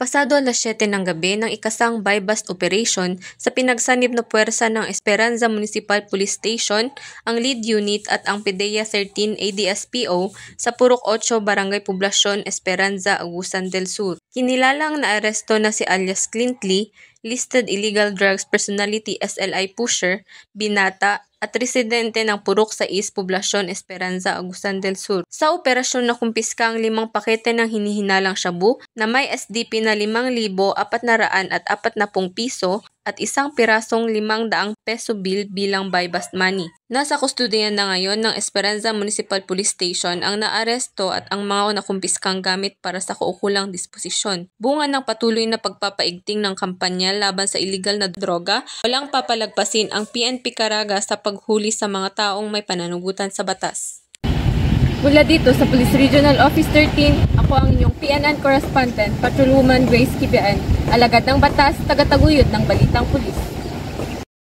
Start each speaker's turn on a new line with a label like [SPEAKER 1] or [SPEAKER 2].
[SPEAKER 1] Pasado alas 7 ng gabi ng ikasang buy-bust operation sa pinagsanib na puwersa ng Esperanza Municipal Police Station, ang lead unit at ang PDEA 13 ADSPO sa Purok 8 Barangay Poblacion, Esperanza, Agusan del Sur. Kinilalang naaresto na si alias Clint Lee, listed illegal drugs personality SLI pusher, binata, at residente ng Purok 6 Poblacion, Esperanza, Agusan del Sur. Sa operasyon na kumpiska ang 5 pakete ng hinihinalang shabu na may SDP na 5,440 piso at isang pirasong 500 peso bill bilang buy-bust money. Nasa kustodiyan na ngayon ng Esperanza Municipal Police Station ang naaresto at ang mga nakumpiskang gamit para sa kaukulang disposisyon. Bunga ng patuloy na pagpapaigting ng kampanya laban sa illegal na droga, walang papalagpasin ang PNP Caraga sa paghuli sa mga taong may pananagutan sa batas.
[SPEAKER 2] Mula dito sa Police Regional Office 13, ako ang inyong PNN correspondent, Patrolwoman Grace Kibian, alagad ng batas, tagataguyod ng Balitang Pulis.